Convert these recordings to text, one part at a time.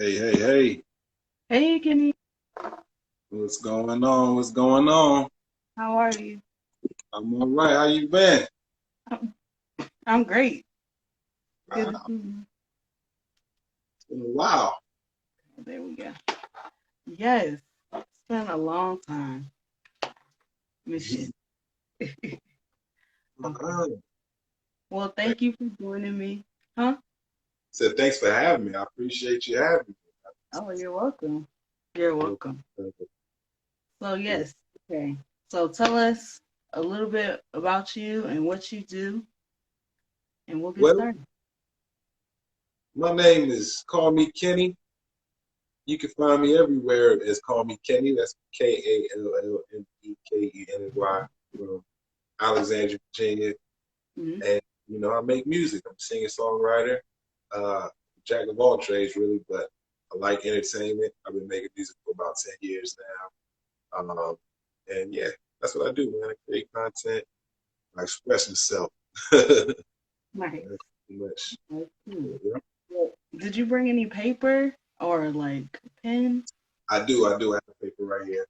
Hey, hey, hey. Hey, Kenny, What's going on? What's going on? how are you? I'm all right. How you been? I'm, I'm great. Good to It's see you. been a while. There we go. Yes, it's been a long time. Miss you. Okay. Uh, Well, thank you for joining me. Huh? Said thanks for having me. I appreciate you having Oh, you're welcome. You're me. welcome. So, yes. Okay. So, tell us a little bit about you and what you do, and we'll get Well, started. my name is KallmeKenny. You can find me everywhere as KallmeKenny. That's KallmeKenny from Alexandria, Virginia. Hmm. And I make music. I'm a singer songwriter, jack of all trades really, but I like entertainment. I've been making music for about 10 years now. And yeah, that's what I do, man. I create content, I express myself. That's Nice. pretty much. That's cool. Yeah. Well, did you bring any paper or like pen? I do have a paper right here.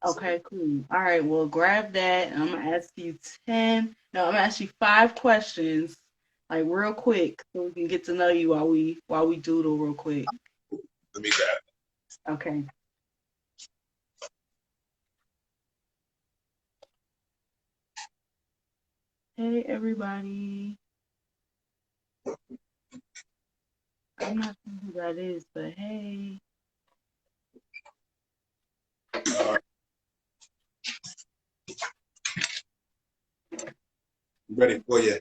So, Okay, cool. All right, well, grab that, and I'm gonna ask you 10. No, I'm gonna ask you 5 questions, like real quick, so we can get to know you while we doodle real quick. let me grab Okay. Hey, everybody. I'm not sure who that is, but hey. it. I'm ready for you.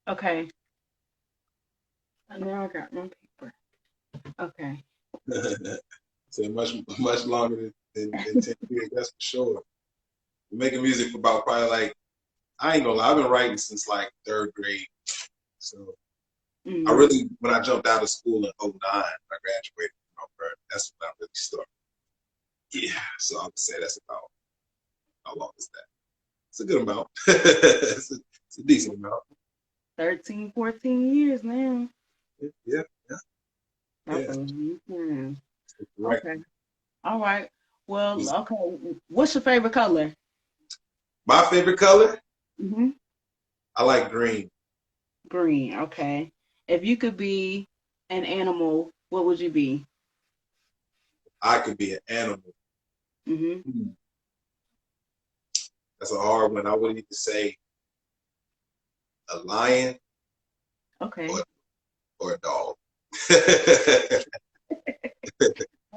Okay. And now I got my paper. Okay. So much longer than 10 years, that's for sure. I'm making music for about probably like, I ain't gonna lie, I've been writing since like third grade. So I Mm, really, when I jumped out of school in '09, I graduated from Alberta. That's when I really started. Yeah, so I would say that's about, how long is that? It's a good amount. It's a decent amount. 13, 14 years now. Yeah, yeah, That's yeah. a long time. Right. Okay. All right. Well, okay. What's your favorite color? My favorite color, Mm-hmm. I like green. Green, okay. If you could be an animal, what would you be? I could be an animal. Hmm. Hmm. That's a hard one. I would either say a lion or Okay. or a dog.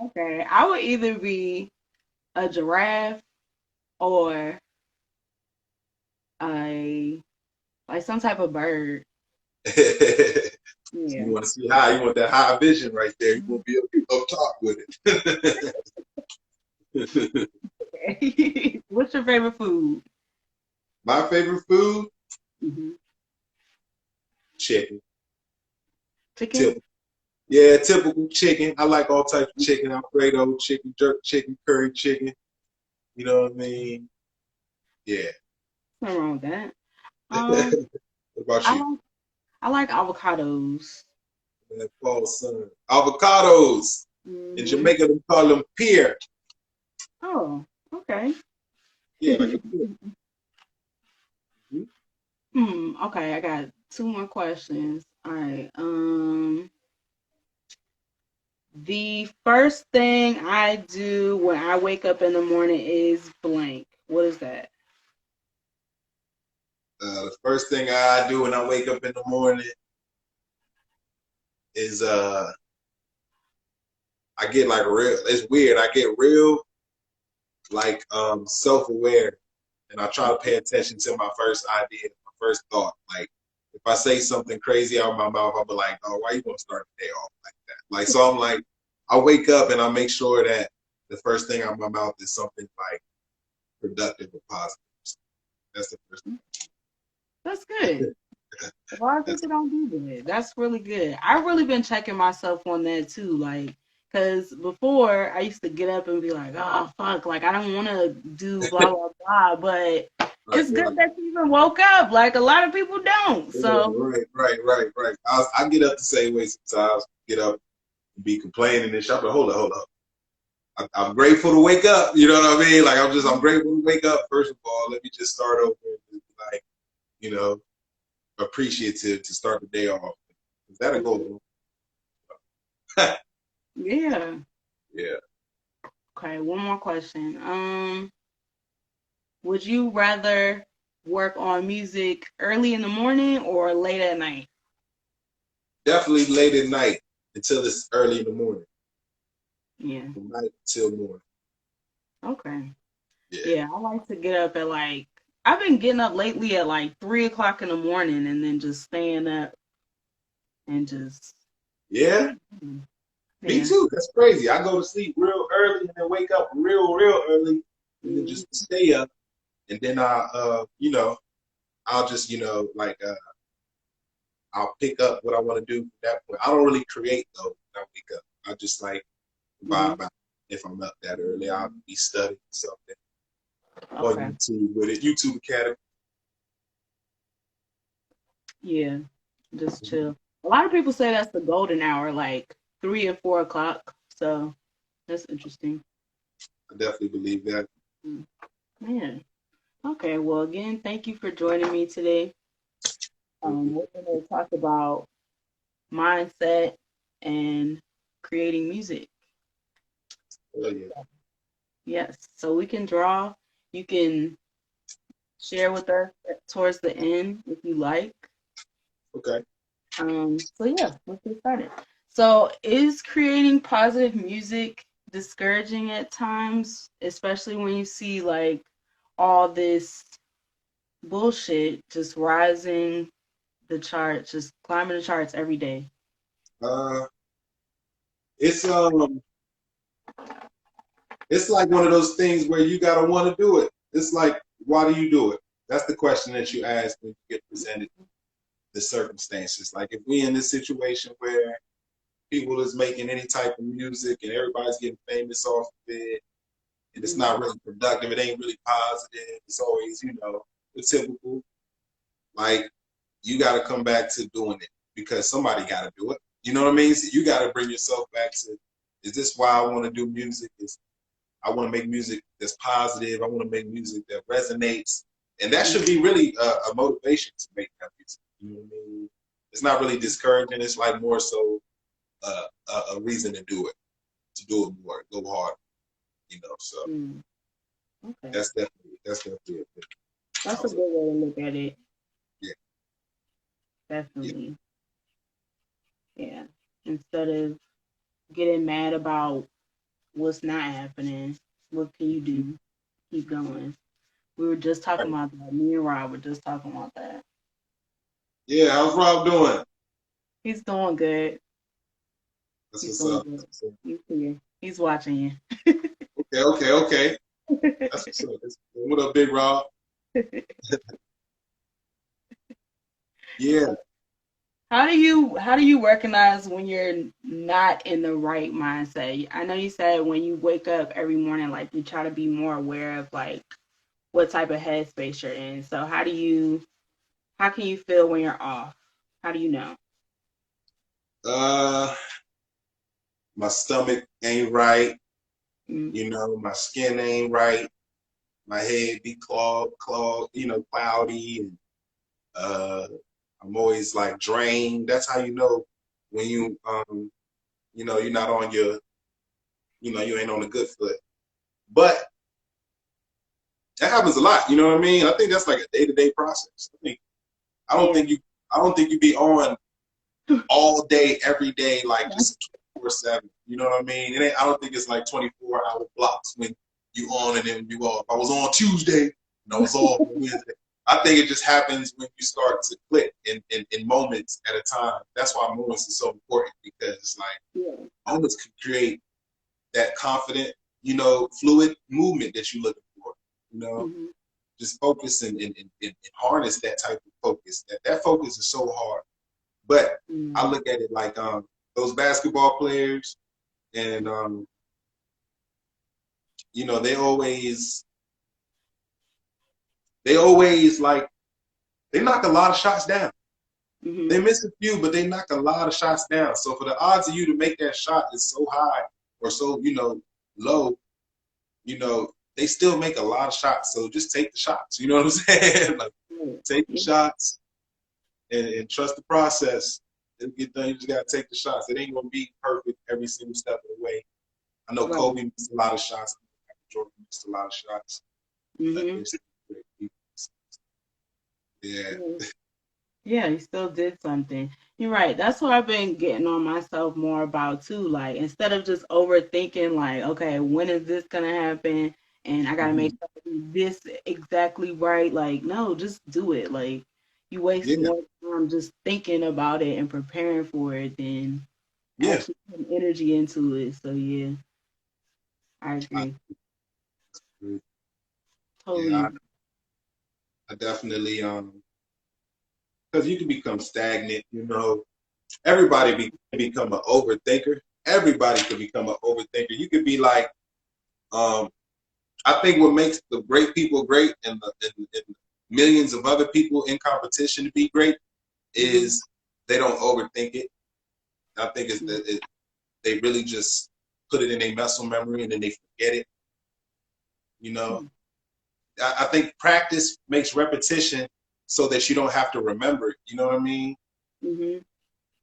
Okay. I would either be a giraffe or a like some type of bird. You Yeah. want to see high. You want that high vision right there. You want to be up top with it. Okay. What's your favorite food? My favorite food, Hmm. chicken. Chicken? Typical. Yeah, typical chicken. I like all types of chicken. Alfredo chicken, jerk chicken, curry chicken. You know what I mean? Yeah. Nothing wrong with that. What Um, about I you? like I like avocados. Man, Paul son. Avocados. In Hmm. Jamaica, they call them pear. Oh, okay. Yeah, like a pear. Mhm. Okay, I got two more questions. All right. The first thing I do when I wake up in the morning is blank. What is that? The first thing I do when I wake up in the morning is I get like real. It's weird. I get real like self aware, and I try to pay attention to my first idea, my first thought. Like if I say something crazy out of my mouth, I'll be like, "Oh, why you gonna start the day off like that?" Like so, I'm like, I wake up and I make sure that the first thing out of my mouth is something like productive or positive. That's the first. That's good. A lot of That's people don't do that. That's really good. I've really been checking myself on that too. Like, because before I used to get up and be like, oh, fuck, like, I don't want to do blah, blah, blah. But right, it's good right. that you even woke up. Like, a lot of people don't. Yeah, So, right. I get up the same way sometimes. Get up. be complaining and shit. But hold up. I'm grateful to wake up. You know what I mean? Like I'm grateful to wake up. First of all, let me just start over and be like, you know, appreciative to start the day off. Is that a goal? Yeah. Yeah. Okay, one more question. Would you rather work on music early in the morning or late at night? Definitely late at night until it's early in the morning. Yeah. From night till morning. Okay. Yeah. Yeah, I like to get up at like I've been getting up lately at like 3 o'clock in the morning and then just staying up and just Yeah. Me yeah. too. That's crazy. I go to sleep real early and then wake up real early and then Mm-hmm. just stay up and then I'll just, like I'll pick up what I want to do from that point. I don't really create though when I wake up. I just like Mm-hmm. vibe out. If I'm up that early, I'll be studying something on Okay. YouTube with it. YouTube Academy. Yeah. Just chill. A lot of people say that's the golden hour, like 3 and 4 o'clock. So that's interesting. I definitely believe that. Mm. Yeah. Okay. Well, again, thank you for joining me today. We're going to talk about mindset and creating music. Oh, yeah. Yes. So we can draw. You can share with us towards the end if you like. Okay. So yeah, let's get started. So is creating positive music discouraging at times, especially when you see like all this bullshit just rising the charts, just climbing the charts every day? Uh, it's it's like one of those things where you gotta want to do it. It's like, why do you do it? That's the question that you ask when you get presented the circumstances. Like if we in this situation where people is making any type of music and everybody's getting famous off of it, and it's Mm-hmm. not really productive, it ain't really positive. It's always, the typical. Like you got to come back to doing it because somebody got to do it. You know what I mean? So you got to bring yourself back to, is this why I want to do music? Is I want to make music that's positive. I want to make music that resonates. And that should be really a motivation to make that music. You know what I mean? It's not really discouraging. It's like more so a reason to do it more, go hard. So Mm-hmm. Okay, that's definitely a thing. I that's a was good way to look at it. yeah, yeah, Definitely, yeah. Instead of getting mad about what's not happening, what can you do? Keep going. We were just talking right. about that. Me and Rob were just talking about that. Yeah, how's Rob doing? He's doing good. That's He's what's doing up. good. That's what's up. He's here. He's watching you. Okay. That's what's up. What up, Big Rob? Yeah. How do you recognize when you're not in the right mindset? I know you said when you wake up every morning, like you try to be more aware of like what type of headspace you're in. So how can you feel when you're off? How do you know? Uh, my stomach ain't right. Mm, My skin ain't right. My head be clogged, cloudy, and uh, I'm always like drained. That's how you know when you're not on your, you ain't on a good foot. But that happens a lot. You know what I mean? I think that's like a day-to-day process. I don't yeah. think you, I don't think you be on all day, every day, like just 24/7. You know what I mean? I don't think it's like 24-hour blocks when you on and then you off. I was on Tuesday and I was off on Wednesday. I think it just happens when you start to click in moments at a time. That's why moments is so important because it's like Yeah. moments can create that confident, fluid movement that you're looking for. You know, Hmm. just focus and harness that type of focus. That focus is so hard. But I Mm, look at it like those basketball players, and they always like they knock a lot of shots down. They Mhm. miss a few, but they knock a lot of shots down. So for the odds of you to make that shot is so high or so, low, they still make a lot of shots. So just take the shots. You know what I'm saying? Like Right. take the Yeah. shots and trust the process. It'll get done. You just gotta take the shots. It ain't gonna be perfect every single step of the way. I know Right. Kobe missed a lot of shots. Jordan missed a lot of shots, but Mhm. they're still great people. Yeah. Yeah. Yeah, he still did something. You're right. That's what I've been getting on myself more about too. Like instead of just overthinking, like, okay, when is this gonna happen? And I gotta Hmm. make sure I do this exactly right. Like, no, just do it. Like you waste Yeah. more time just thinking about it and preparing for it than Yeah. actually putting energy into it. So yeah, I I, agree. yeah. Totally. I definitely because you can become stagnant. Everybody can become an overthinker. Everybody can become an overthinker. You could be like, um, I think what makes the great people great and millions of other people in competition to be great Mhm. is they don't overthink it. I think it's that they really just put it in a muscle memory and then they forget it. You know, Mhm. I think practice makes repetition so that you don't have to remember it. You know what I mean? Mhm.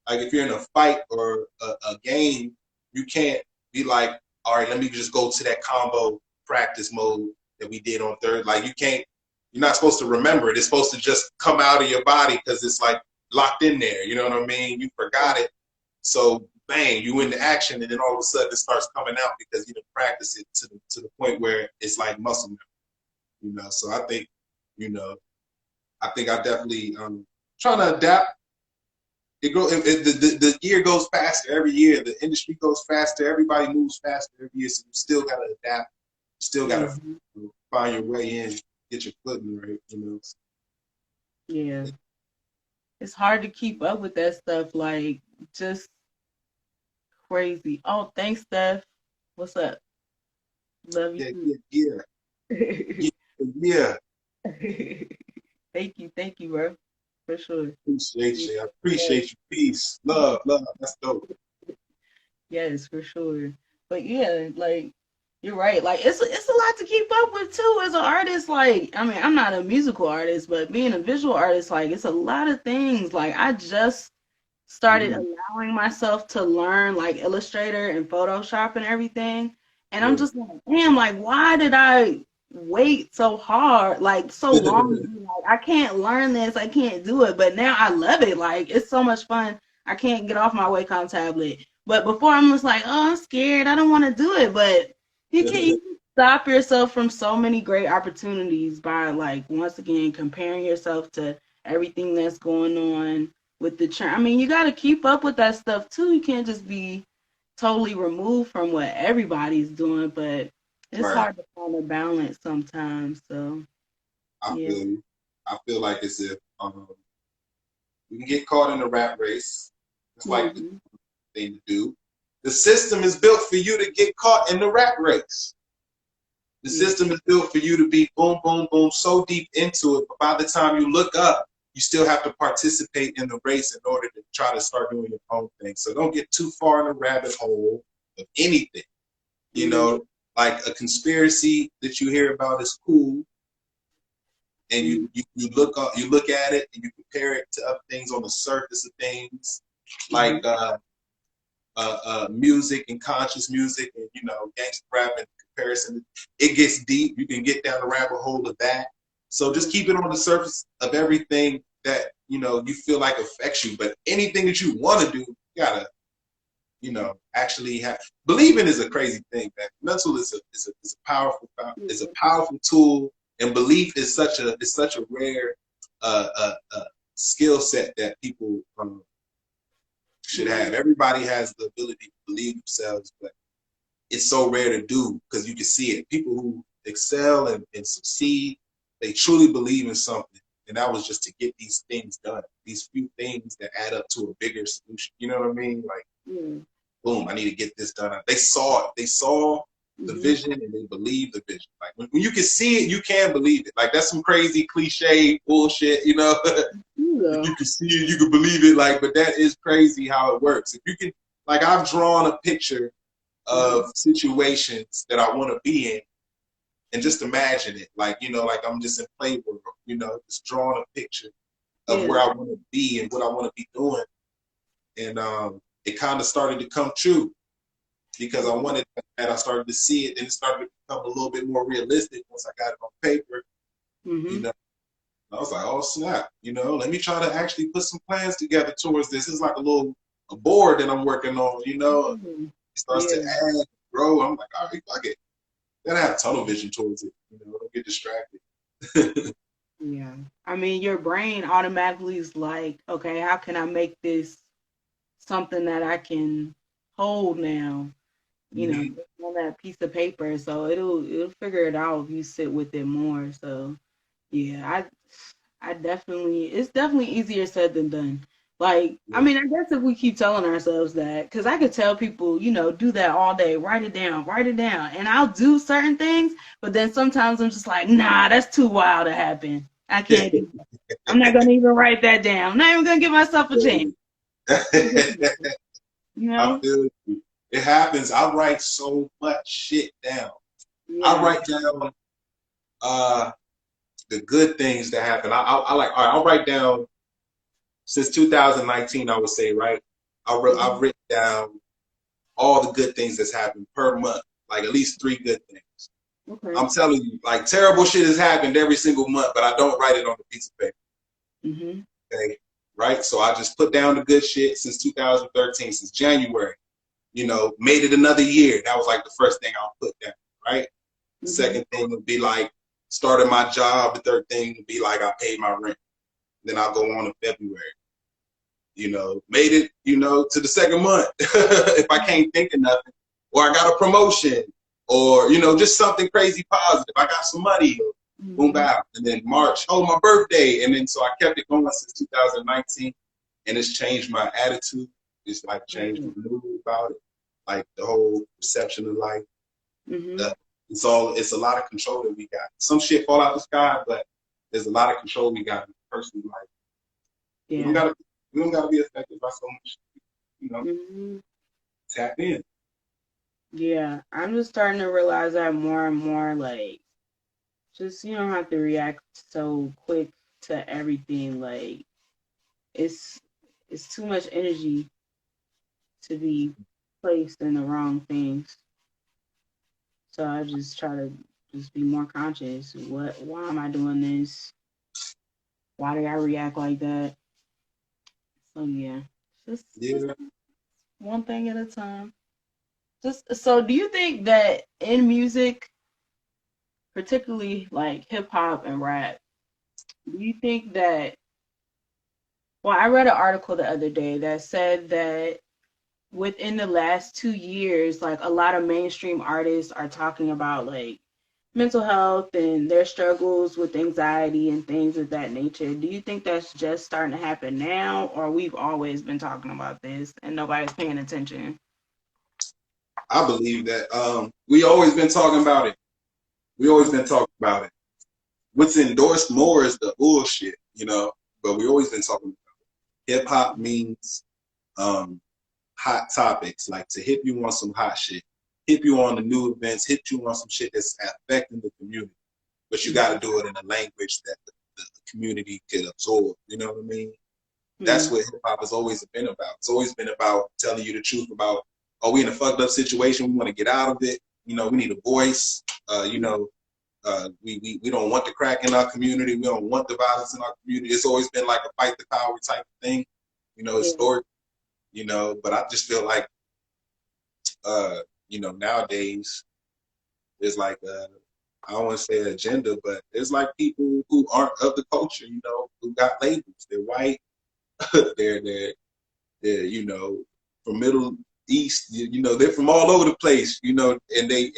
Like if you're in a fight or a game, you can't be like, all right, let me just go to that combo practice mode that we did on third. Like you can't, you're not supposed to remember it. It's supposed to just come out of your body because it's like locked in there. You know what I mean? You forgot it. So bang, you into action, and then all of a sudden it starts coming out because you didn't practice it to the point where it's like muscle memory. So I think, you know, I think I definitely trying to adapt. The year goes faster every year. The industry goes faster. Everybody moves faster every year. So you still gotta adapt. You still gotta Mhm. find your way in, get your footing right. Yeah. It's hard to keep up with that stuff. Like just crazy. Oh, thanks, Steph. What's up? Love Yeah, you yeah, yeah, too. yeah, yeah. Thank you, bro. For sure. Appreciate you. I appreciate you. Peace, love, love. That's dope. Yes, for sure. But yeah, like you're right. Like it's a lot to keep up with too as an artist. Like I mean, I'm not a musical artist, but being a visual artist, like it's a lot of things. Like I just started Mm-hmm. allowing myself to learn like Illustrator and Photoshop and everything. And I'm Yeah. just like, damn, like why did I wait so hard, like so long? Like I can't learn this, I can't do it. But now I love it. Like it's so much fun. I can't get off my Wacom tablet. But before I'm just like, oh, I'm scared. I don't want to do it. But you can stop yourself from so many great opportunities by like once again comparing yourself to everything that's going on with the trend. I mean, you got to keep up with that stuff too. You can't just be totally removed from what everybody's doing, but it's Right. hard to find a balance sometimes. So, I yeah. feel you. I feel like as if you can get caught in the rat race. It's like the Mm-hmm. thing to do. The system is built for you to get caught in the rat race. The Yeah. system is built for you to be boom, boom, boom, so deep into it. But by the time you look up, you still have to participate in the race in order to try to start doing your own thing. So don't get too far in the rabbit hole of anything. You Mm-hmm. know, like a conspiracy that you hear about is cool, and you look at it and you compare it to other things on the surface of things, Mm-hmm. like music and conscious music and gangster rap in comparison. It gets deep. You can get down the rabbit hole of that. So just keep it on the surface of everything that you feel like affects you. But anything that you want to do, you gotta actually have. Believing is a crazy thing, man. Mental is a powerful tool, and belief is such a rare skill set that people should Mm-hmm. have. Everybody has the ability to believe themselves, but it's so rare to do because you can see it. People who excel and succeed, they truly believe in something. And that was just to get these things done, these few things that add up to a bigger solution. You know what I mean? Like, Yeah. boom, I need to get this done. They saw it. They saw the Mm-hmm. vision and they believed the vision. Like when you can see it, you can believe it. Like that's some crazy cliche bullshit. If so. you can see it, you can believe it. Like, but that is crazy how it works. If you can, like, I've drawn a picture Mhm. of situations that I want to be in, and just imagine it. Like, like I'm just in Playboy, just drawing a picture of Yeah. where I want to be and what I want to be doing. And it kind of started to come true because I wanted that. I started to see it, and it started to become a little bit more realistic once I got it on paper. You Mhm. know, I was like, oh snap! Let me try to actually put some plans together towards this. It's like a board that I'm working on. Mhm. It starts to Yeah. add, grow. I'm like, all right, fuck it. Then I have tunnel vision towards it. Don't get distracted. Yeah. I mean, your brain automatically is like, okay, how can I make this something that I can hold now? Mhm. On that piece of paper. So it'll figure it out if you sit with it more. So yeah, I definitely it's definitely easier said than done. Like, I Yeah. mean, I guess if we keep telling ourselves that, because I could tell people, do that all day, write it down, and I'll do certain things, but then sometimes I'm just like, nah, that's too wild to happen. I can't do that. I'm not gonna even write that down. I'm not even gonna give myself a chance. You I know? feel you. It happens. I write so much shit down. I Yeah. write down uh the good things that happen. I like. All right, I'll write down since 2019. I would say right. I've Mhm. written down all the good things that's happened per month, like at least 3 good things. Okay. I'm telling you, like terrible shit has happened every single month, but I don't write it on a piece of paper. Mhm. Okay, right? So I just put down the good shit since 2013, since January. Made it another year. That was like the first thing I'll put down, right? The Mhm. second thing would be like started my job. The third thing would be like I paid my rent. Then I'll go on to February. Made it, to the second month. If I can't think of nothing, or I got a promotion, or just something crazy positive. I got some money. Boom, Mhm. bow. And then March, oh, my birthday. And then so I kept it going since 2019, and it's changed my attitude. It's like changed my Mhm. mood about it, like the whole perception of life. Mhm. Uh, it's a lot of control that we got. Some shit fall out the sky, but there's a lot of control we got in personal life. We don't Yeah. gotta we don't gotta be affected by so much, Mhm. tap in. Yeah. I'm just starting to realize that more and more. Like, just you don't have to react so quick to everything. Like, it's it's too much energy to be placed in the wrong things. So I just try to just be more conscious. Why am I doing this? Why did I react like that? So yeah, just Yeah, one thing at a time. Just so, do you think that in music, particularly like hip hop and rap, do you think that? Well, I read an article the other day that said that within the last 2 years, like a lot of mainstream artists are talking about like mental health and their struggles with anxiety and things of that nature. Do you think that's just starting to happen now, or we've always been talking about this and nobody's paying attention? I believe that. We always been talking about it. We always been talking about it. What's endorsed more is the bullshit, But we always been talking about it. Hip hop means um, hot topics, like to hit you on some hot shit, hit you on the new events, hit you on some shit that's affecting the community. But you got Mm-hmm. to do it in a language that the community can absorb. You know what I mean? That's Mm-hmm. what hip hop has always been about. It's always been about telling you the truth about, oh, we in a fucked up situation. We want to get out of it. We need a voice. We don't want the crack in our community. We don't want the violence in our community. It's always been like a fight the power type of thing, Yeah. historic, but I just feel like, uh, nowadays there's like, I don't want to say agenda, but there's like people who aren't of the culture, who got labels. They're white. They're from Middle East. They're from all over the place. And they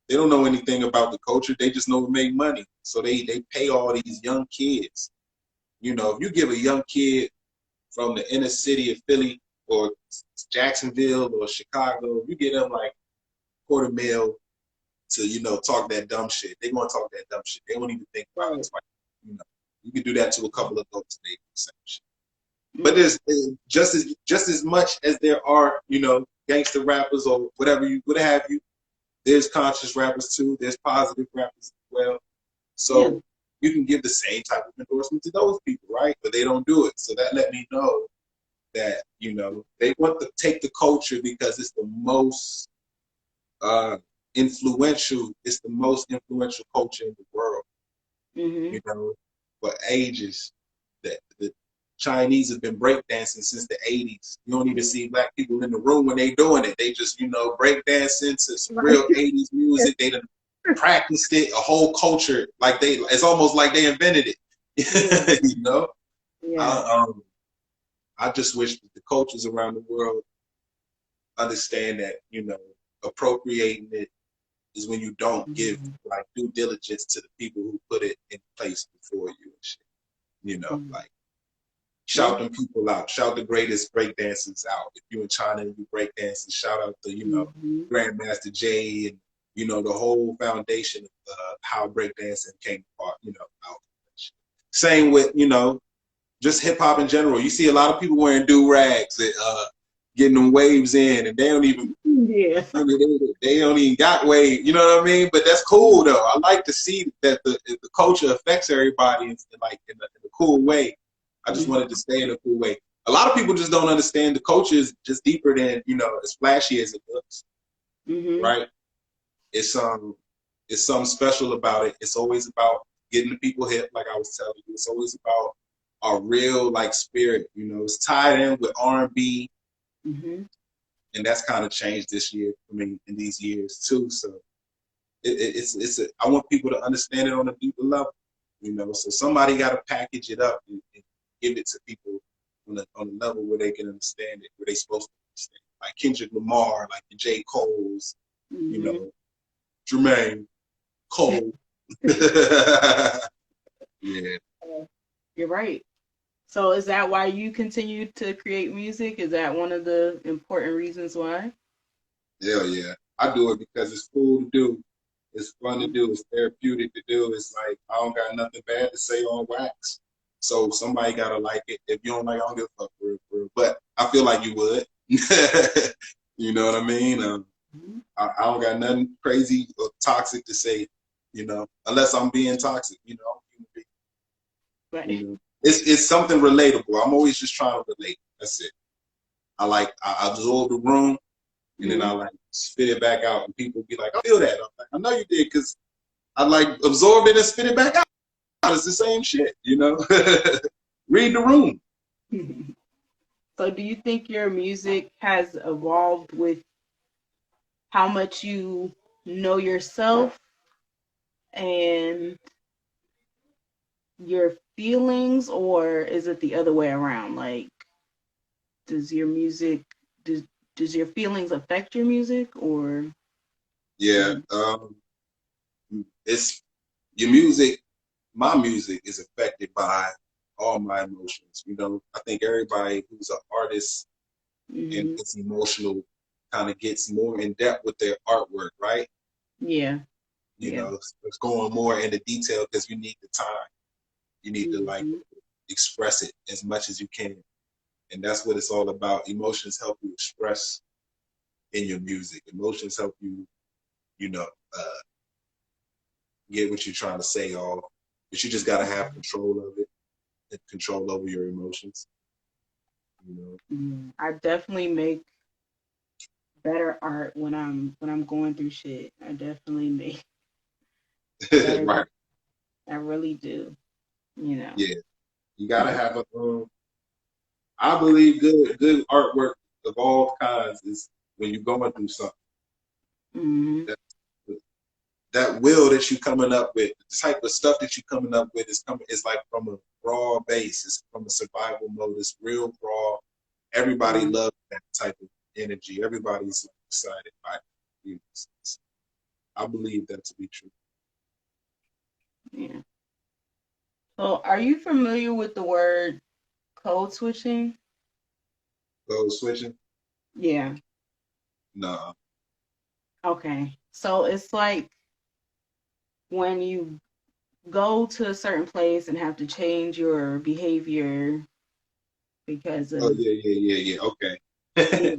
they don't know anything about the culture. They just know to make money. So they pay all these young kids. If you give a young kid from the inner city of Philly or Jacksonville or Chicago, you get them like quarter mil, to talk that dumb shit. They gonna talk that dumb shit. They won't even think about it Right. twice. You know, you can do that to a couple of adults, and they do the same shit. But Mm-hmm. there's just as much as there are gangster rappers or whatever you would have you. There's conscious rappers too. There's positive rappers as well. Yeah. So you can give the same type of endorsement to those people, right? But they don't do it. So that let me know that they want to take the culture because it's the most uh, influential. It's the most influential culture in the world. Mm-hmm. For ages. That the Chinese have been breakdancing since the 80s. You don't even see black people in the room when they doing it. They just breakdancing to some Right. real 80s music. They done practiced it, a whole culture. It's almost like they invented Yeah. it. Yeah. I, um, I just wish that the cultures around the world understand that appropriating it is when you don't give Mm-hmm. like due diligence to the people who put it in place before you and shit. Mm-hmm. Like Yeah. shout them people out, shout the greatest break dancers out. If you're in China and you break dancing, shout out to Mm-hmm. Grandmaster Jay and the whole foundation of how break dancing came apart. Out. Same with just hip hop in general. You see a lot of people wearing do rags, getting them waves in, and they don't even. Yeah. I mean, they don't even got wave. You know what I mean? But that's cool though. I like to see that the culture affects everybody in a cool way. I just Mm-hmm. wanted to stay in a cool way. A lot of people just don't understand the culture is just deeper than as flashy as it looks. Mm-hmm. Right? It's it's something special about it. It's always about getting the people hip, like I was telling you. It's always about our real spirit. It's tied in with R&B, Mm-hmm. and that's kind of changed this year for me in these years too. So I want people to understand it on a deeper level. So somebody got to package it up and give it to people on a level where they can understand it, where they supposed to understand it. Like Kendrick Lamar, like the J. Cole's, you Mm-hmm. know, Jermaine Cole. Yeah. You're right. So is that why you continue to create music? Is that one of the important reasons why? Hell yeah. I do it because it's cool to do. It's fun to do. It's therapeutic to do. It's like I don't got nothing bad to say on wax. So somebody gotta like it. If you don't like it, I don't give a fuck for real. But I feel like you would. You know what I mean? Mm-hmm. I don't got nothing crazy or toxic to say, unless I'm being toxic, Right. It's something relatable. I'm always just trying to relate. That's it. I absorb the room and then I Mm-hmm. like spit it back out, and people be like, "I feel that." I'm like, "I know you did," because I like absorb it and spit it back out. It's the same shit. Read the room. So do you think your music has evolved with how much you know yourself and your feelings, or is it the other way around? Like, does your music does does your feelings affect your music, or Yeah, it's your music. My music is affected by all my emotions. I think everybody who's an artist and mm-hmm. it's emotional kind of gets more in depth with their artwork, right? Yeah, yeah. It's going more into detail because you need the time. You need to like Mm-hmm. express it as much as you can. And that's what it's all about. Emotions help you express in your music. Emotions help you, you know, uh, get what you're trying to say off. But you just gotta have control of it and control over your emotions. You Yeah. I definitely make better art when I'm going through shit. I definitely make better. right? I really do. You know. Yeah, you gotta have a. I believe good artwork of all kinds is when you're going through something. Mm-hmm. That, that will that you coming up with, the type of stuff that you coming up with is like from a raw base. It's from a survival mode. It's real raw. Everybody Mm-hmm. loves that type of energy. Everybody's like excited by it. I believe that to be true. Yeah. So, are you familiar with the word code switching? Go switching? Yeah. No. Okay. So it's like when you go to a certain place and have to change your behavior because Oh of, yeah, yeah, yeah, yeah. Okay. yeah,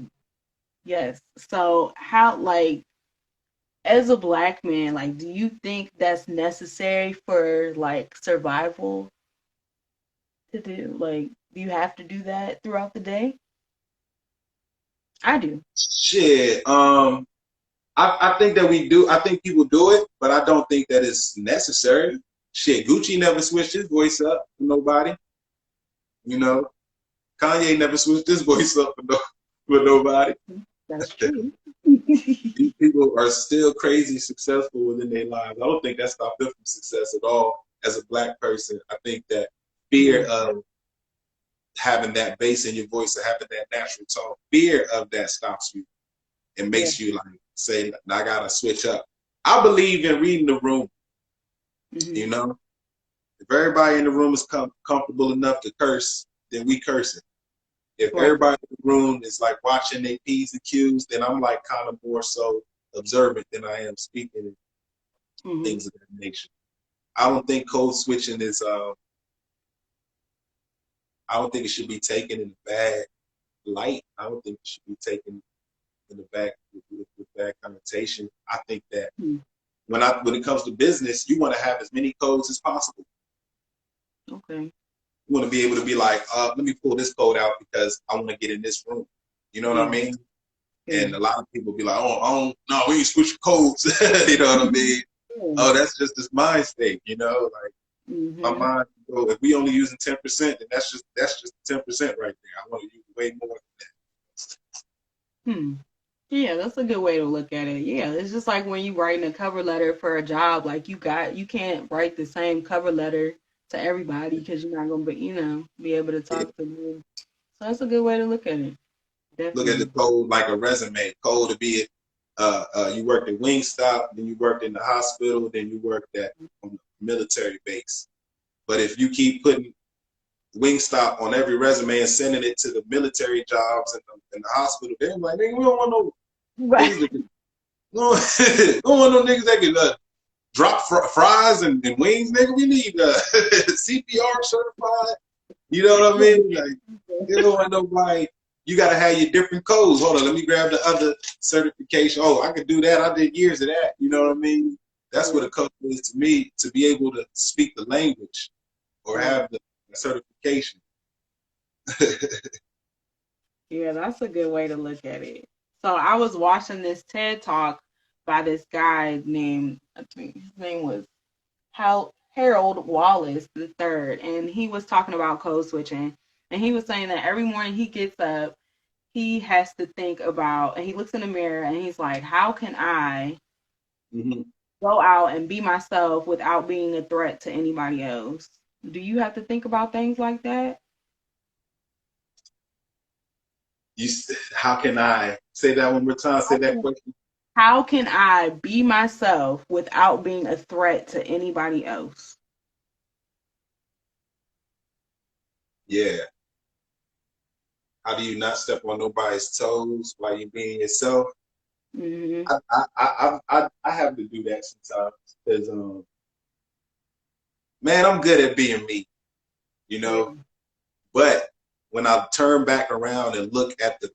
yes. So how, like, as a black man, like, do you think that's necessary for like survival to do? Like, do you have to do that throughout the day? I do. Shit. I think that we do. I think people do it, but I don't think that it's necessary. Shit, Gucci never switched his voice up for nobody. You know, Kanye never switched his voice up for nobody. That's true. These people are still crazy successful within their lives. I don't think that stopped them from success at all. As a black person, I think that fear Yeah. of having that bass in your voice or having that natural tone, fear of that stops you and Yeah. makes you like say, I gotta switch up. I believe in reading the room. Hmm. You know, if everybody in the room is comfortable enough to curse, then we curse it. If Right. everybody in the room is like watching their P's and Q's, then I'm like kind of more so observant than I am speaking and Hmm. things of that nature. I don't think code switching is. I don't think it should be taken in a bad light. I don't think it should be taken in the back with bad connotation. I think that when it comes to business, you want to have as many codes as possible. Okay. You want to be able to be like, let me pull this code out because I want to get in this room. You know what I Yeah. mean? Yeah. And a lot of people be like, oh, I don't, no, we ain't switching codes. You know what I mean? Yeah. Oh, that's just this mind state. You know, like my Hmm. mind. Oh, if we only using 10%, then that's just 10% right there. I want to use way more Hmm. Yeah, that's a good way to look at it. Yeah, it's just like when you writing a cover letter for a job, like you can't write the same cover letter to everybody because you're not gonna be, be able to than that. talk to them. So that's a good way to look at it. Look at the Definitely. code like a resume. Code to be you worked at Wingstop, then you worked in the hospital, then you worked at on the military base. But if you keep putting Wingstop on every resume and sending it to the military jobs and the hospital, they're like, nigga, we don't want no Right. niggas that can, we don't want no niggas that can drop fries and wings, nigga. We need CPR certified. You know what I mean? Like, you don't want nobody. You got to have your different codes. Hold on, let me grab the other certification. Oh, I could do that. I did years of that. You know what I mean? That's what Yeah. a code is to me, to be able to speak the language or Right. have the certification. Yeah, that's a good way to look at it. So I was watching this TED talk by this guy named, I think his name was Harold Wallace the third, and he was talking about code switching, and he was saying that every morning he gets up, he has to think about, and he looks in the mirror and he's like, how can I Mm-hmm. go out and be myself without being a threat to anybody else? Do you have to think about things like that? You, how can I say that one more time? Say that question. How can I be myself without being a threat to anybody else? Yeah. How do you not step on nobody's toes while you're being yourself? Hmm. I have to do that sometimes because man, I'm good at being me, you Yeah. know. But when I turn back around and look at the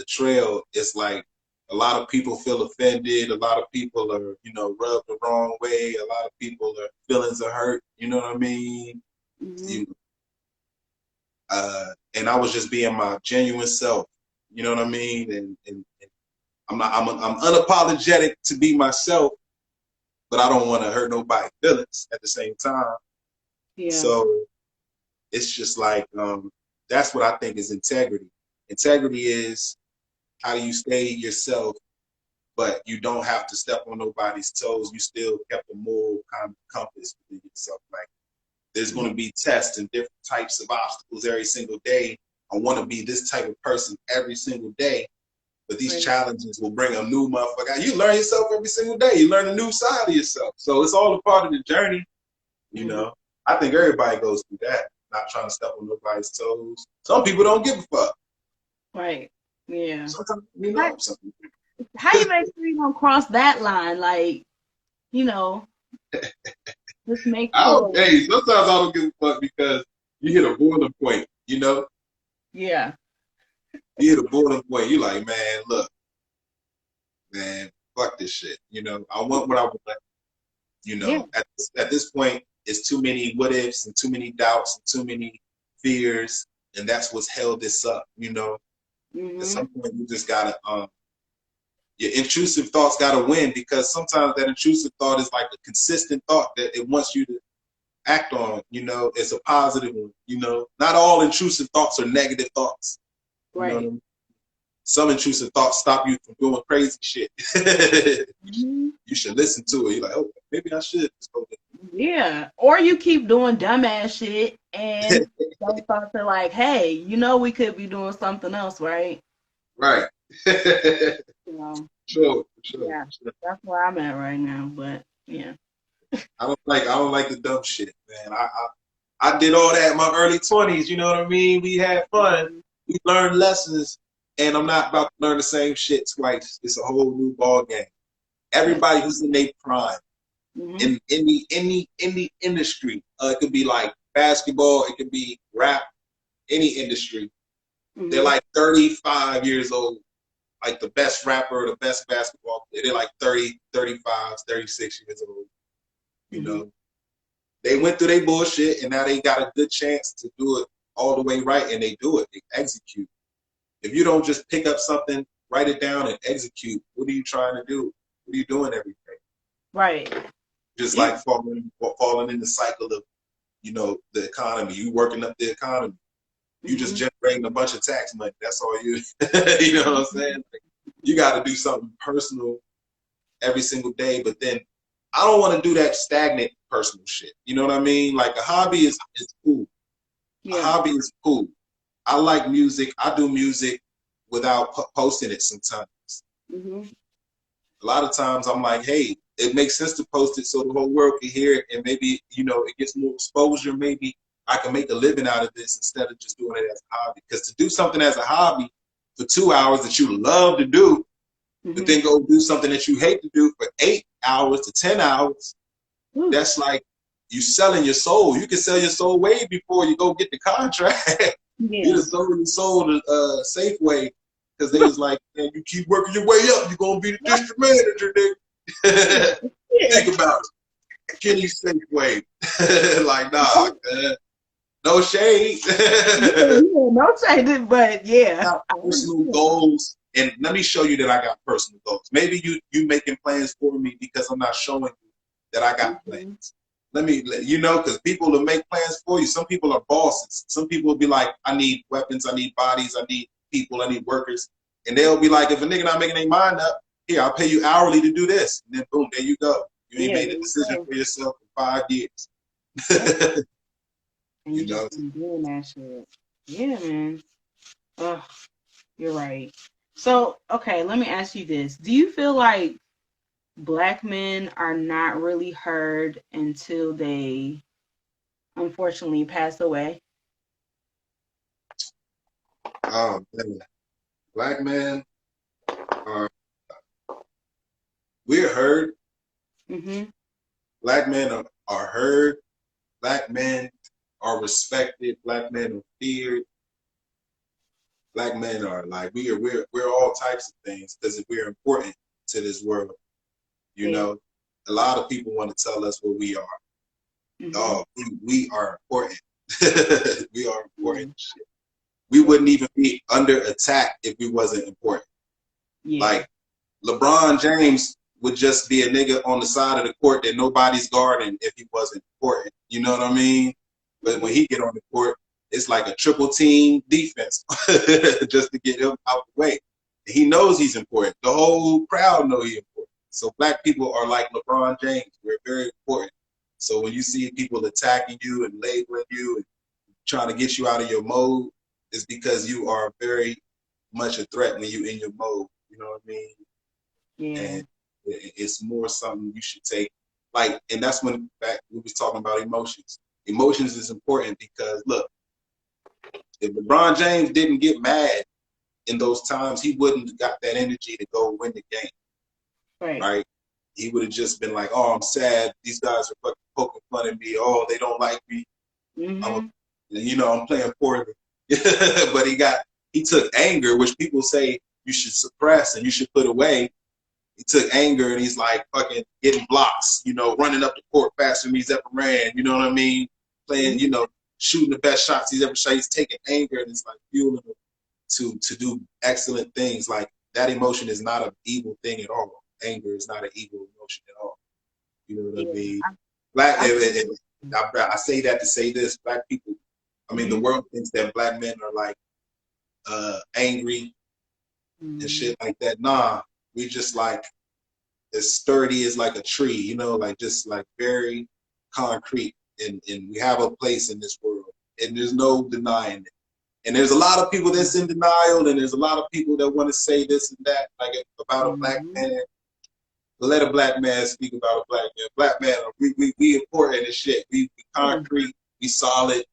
trail, it's like a lot of people feel offended. A lot of people are, rubbed the wrong way. A lot of people are feelings are hurt. You know what I mean? Hmm. You, and I was just being my genuine self. You know what I mean? And I'm not. I'm unapologetic to be myself, but I don't want to hurt nobody's feelings at the same time. Yeah. So it's just like that's what I think is integrity. Integrity is how you stay yourself, but you don't have to step on nobody's toes. You still kept a moral kind of compass within yourself. Like there's going to be tests and different types of obstacles every single day. I want to be this type of person every single day, but these Right. challenges will bring a new motherfucker. You learn yourself every single day. You learn a new side of yourself. So it's all a part of the journey. You Hmm. know, I think everybody goes through that, not trying to step on nobody's toes. Some people don't give a fuck. Right. Yeah. Sometimes, How, some people, how you make sure you don't cross that line? Like, you know. Just make I don't, sure. hey, sometimes I don't give a fuck because you hit a boiling point, you know? Yeah. You hit a boiling point. You like, man, look, man, fuck this shit. You know, I want what I want. You Yeah. know, at this point, it's too many what ifs and too many doubts and too many fears, and that's what's held this up. You know, at Mhm. some point, you just gotta your intrusive thoughts gotta win because sometimes that intrusive thought is like a consistent thought that it wants you to act on. You know, it's a positive one. You know, not all intrusive thoughts are negative thoughts. You know what I Right. mean? Some intrusive thoughts stop you from doing crazy shit. Mhm. You should listen to it. You're like, oh, maybe I should just go Yeah. Or you keep doing dumbass shit and those thoughts are like, hey, we could be doing something else, right? right. So Sure, sure, yeah, sure. that's where I'm at right now. But yeah. I don't like the dumb shit, man. I did all that in my early 20s. You know what I mean? We had fun. Mhm. We learned lessons, and I'm not about to learn the same shit twice. It's a whole new ball game. Yeah. Everybody who's in their prime Mhm. in the industry, it could be like basketball, it could be rap, any industry. They're Mhm. like 35 years old, like the best rapper, the best basketball player. They're like 30, 35, 36 years old. You Mhm. know, they went through their bullshit and now they got a good chance to do it all the way right, and they do it. They execute. If you don't just pick up something, write it down and execute, what are you trying to do? What are you doing every day? Right. Just Yeah. like falling in the cycle of, you know, the economy. You working up the economy. You just Mhm. generating a bunch of tax money. That's all you you know what I'm saying? Like, you gotta do something personal every single day, but then I don't want to do that stagnant personal shit. You know what I mean? Like a hobby is cool. A Yeah. hobby is cool. I like music. I do music without posting it sometimes. Mhm. A lot of times I'm like, hey, it makes sense to post it so the whole world can hear it, and maybe, you know, it gets more exposure. Maybe I can make a living out of this instead of just doing it as a hobby. Because to do something as a hobby for 2 hours that you love to do, but Mhm. then go do something that you hate to do for 8 hours to 10 hours, Whew. that's like you selling your soul. You can sell your soul way before you go get the contract. You Yeah. just sold your soul to Safeway because they was like, man, you keep working your way up, you're gonna be the district manager, nigga. Yeah. Think about it. Kenny Safeway. Like, nah, no shade. Yeah, yeah, no changes, but yeah, Got I personal understand. goals. And let me show you that I got personal goals. Maybe you making plans for me because I'm not showing you that I got Mhm. plans. Let me, you know, because people will make plans for you. Some people are bosses. Some people will be like, I need weapons, I need bodies, I need people, I need workers. And they'll be like, if a nigga not making their mind up, here, I'll pay you hourly to do this. And then boom, there you go. You ain't Yeah, made there a you decision go. for yourself in 5 years. Yep. And you You just know, been doing that shit. Yeah, man. Ugh, you're right. So, okay, let me ask you this. Do you feel like black men are not really heard until they unfortunately pass away? man. Black men are, we're heard. Mm-hmm. Black men are heard. Black men are respected. Black men are feared. Black men are like we're all types of things because we're important to this world. You Yeah. know, a lot of people want to tell us what we are. Mm-hmm. Oh, we are important. We are Yeah. important. We Yeah. wouldn't even be under attack if we wasn't important. Yeah. Like LeBron James would just be a nigga on the side of the court that nobody's guarding if he wasn't important. You know what I mean? But when Mm-hmm. he get on the court, it's like a triple team defense just to get him out the way. He knows he's important. The whole crowd know he's important. So black people are like LeBron James. We're very important. So when you see people attacking you and labeling you and trying to get you out of your mode, it's because you are very much a threat when you in your mode. You know what I mean? Yeah. And it's more something you should take. Like, and that's when back we was talking about emotions. Emotions is important because look, if LeBron James didn't get mad in those times, he wouldn't have got that energy to go win the game, Right. right? he would have just been like, "Oh, I'm sad. These guys are fucking poking fun at me. Oh, they don't like me. I'm, I'm playing poorly." But he took anger, which people say you should suppress and you should put away. He took anger and he's like fucking getting blocks, running up the court faster than he's ever ran. You know what I mean? Playing, shooting the best shots he's ever shot. He's taking anger and it's like fueling him to do excellent things. Like that emotion is not an evil thing at all. Anger is not an evil emotion at all. You know what I mean? I say that to say this: black people. I mean, the world thinks that black men are like angry and shit like that. Nah, we just like as sturdy as like a tree. Like just like very concrete, and we have a place in this world, and there's no denying it. And there's a lot of people that's in denial, and there's a lot of people that want to say this and that, like about a black man. Let a black man speak about a black man. Black man, we important as shit. We concrete, we solid,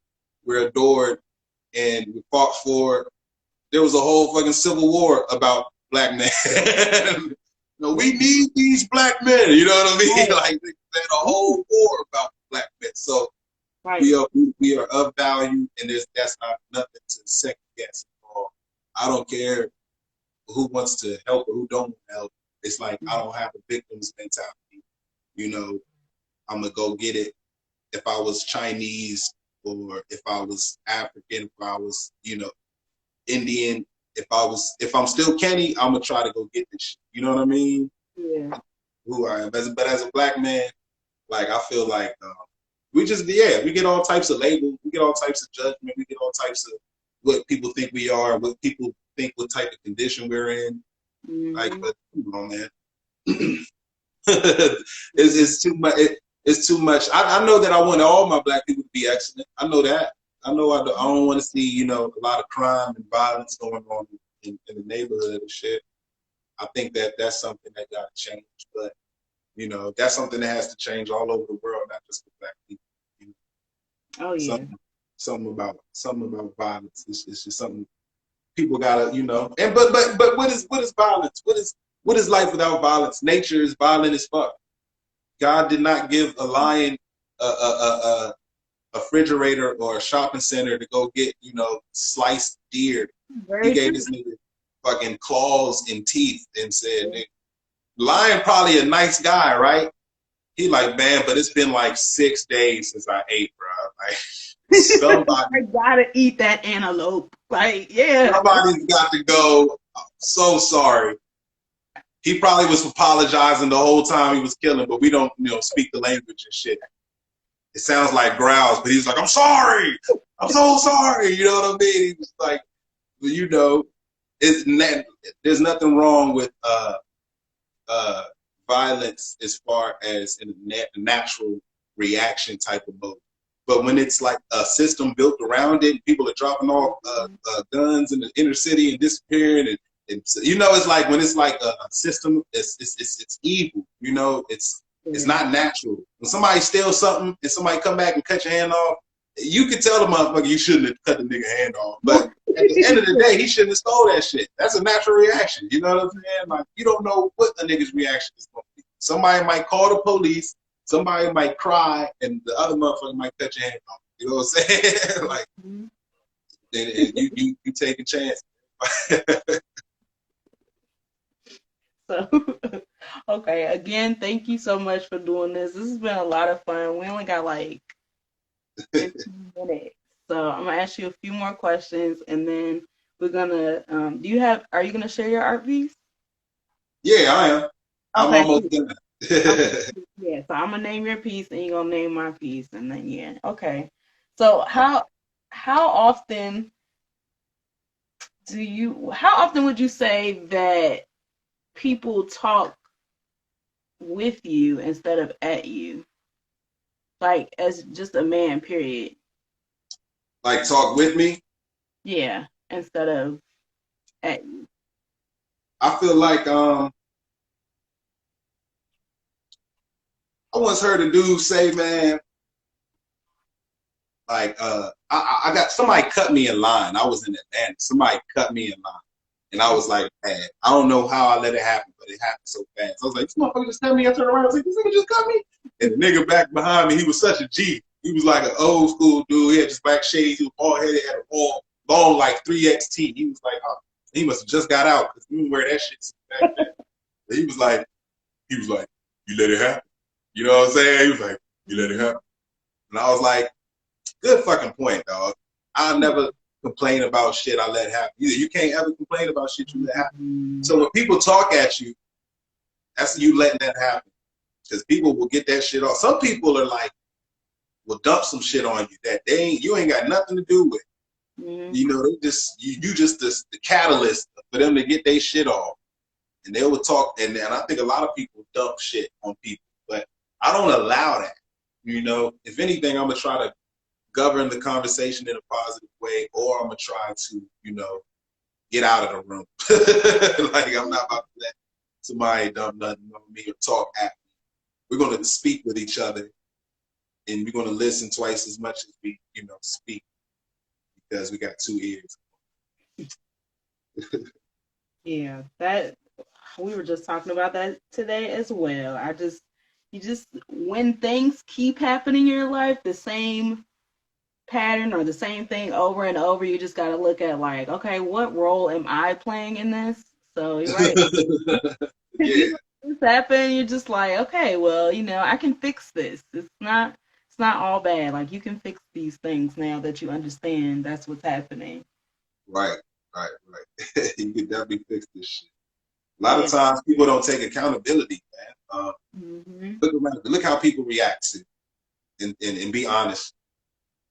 we're adored, and we fought for. There was a whole fucking civil war about black men. We need these black men. You know what I mean? Like they had a whole war about black men. So we are of value, and that's not nothing to second guess at all. I don't care who wants to help or who don't help. It's like I don't have a victim's mentality. I'm gonna go get it. If I was Chinese, or if I was African, if I was, Indian, if I'm still Kenny, I'm gonna try to go get this shit. You know what I mean? Yeah. Who I am. But as a black man, like I feel like we get all types of labels, we get all types of judgment, we get all types of what people think we are, what people think what type of condition we're in. Like, but come on, man. It's too much. It's too much. I know that I want all my black people to be excellent. I know that. I know I don't want to see, a lot of crime and violence going on in the neighborhood and shit. I think that's something that got to change. But, that's something that has to change all over the world, not just for black people. Oh yeah. Something about violence. It's just something people gotta, And but what is violence? What is life without violence? Nature is violent as fuck. God did not give a lion a refrigerator or a shopping center to go get, sliced deer. He gave this nigga fucking claws and teeth and said, lion probably a nice guy, right? He like, man, but it's been like 6 days since I ate, bro. Like, somebody I gotta eat that antelope. Like, yeah. Somebody's got to go. I'm so sorry. He probably was apologizing the whole time he was killing, but we don't, speak the language and shit. It sounds like growls, but he's like, I'm sorry. I'm so sorry. You know what I mean? He was like, there's nothing wrong with violence as far as in a natural reaction type of mode. But when it's like a system built around it, people are dropping off guns in the inner city and disappearing, and it's like when it's like a system, it's evil. It's not natural. When somebody steals something and somebody come back and cut your hand off, you can tell the motherfucker you shouldn't have cut the nigga hand off. But at the end of the day, he shouldn't have stole that shit. That's a natural reaction. You know what I'm saying? Like, you don't know what the nigga's reaction is going to be. Somebody might call the police. Somebody might cry, and the other motherfucker might cut your hand off. You know what I'm saying? Like, you take a chance. So, okay. Again, thank you so much for doing this. This has been a lot of fun. We only got like 15 minutes, so I'm gonna ask you a few more questions, and then we're gonna. Are you gonna share your art piece? Yeah, I am. I'm almost done. Yeah, so I'm gonna name your piece, and you're gonna name my piece, and then yeah, okay. So how often would you say that people talk with you instead of at you, like as just a man, period? Like talk with me? Yeah, instead of at you. I feel like I once heard a dude say, man, like I got somebody cut me in line. I was in Atlanta. Somebody cut me in line. And I was like, man, I don't know how I let it happen, but it happened so fast. I was like, this motherfucker just cut me. I turned around, I was like, this nigga just cut me. And the nigga back behind me, he was such a G. He was like an old school dude. He had just black shades. He was bald headed, had a long like 3XT. He was like, oh, he must have just got out because he didn't wear that shit back then. He was like, you let it happen. You know what I'm saying? He was like, you let it happen. And I was like, good fucking point, dog. I'll never complain about shit I let happen. You can't ever complain about shit you let happen. So when people talk at you, that's you letting that happen. Because people will get that shit off. Some people are like, will dump some shit on you that you ain't got nothing to do with. You know, they just you just the catalyst for them to get their shit off. And they will talk, and I think a lot of people dump shit on people, but I don't allow that. You know, if anything, I'm gonna try to govern the conversation in a positive way, or I'm gonna try to, you know, get out of the room. Like I'm not about to let somebody dump nothing on me or talk at me. We're gonna speak with each other, and we're gonna listen twice as much as we, you know, speak, because we got 2 ears. Yeah, that we were just talking about that today as well. When things keep happening in your life, the same pattern or the same thing over and over, you just got to look at like, okay, what role am I playing in this? So you're right. Yeah. This happened, you're just like, okay, well, you know, I can fix this. It's not all bad. Like you can fix these things now that you understand that's what's happening. Right. You can definitely fix this shit. A lot of times people don't take accountability, man. Look around, look how people react to, and be honest,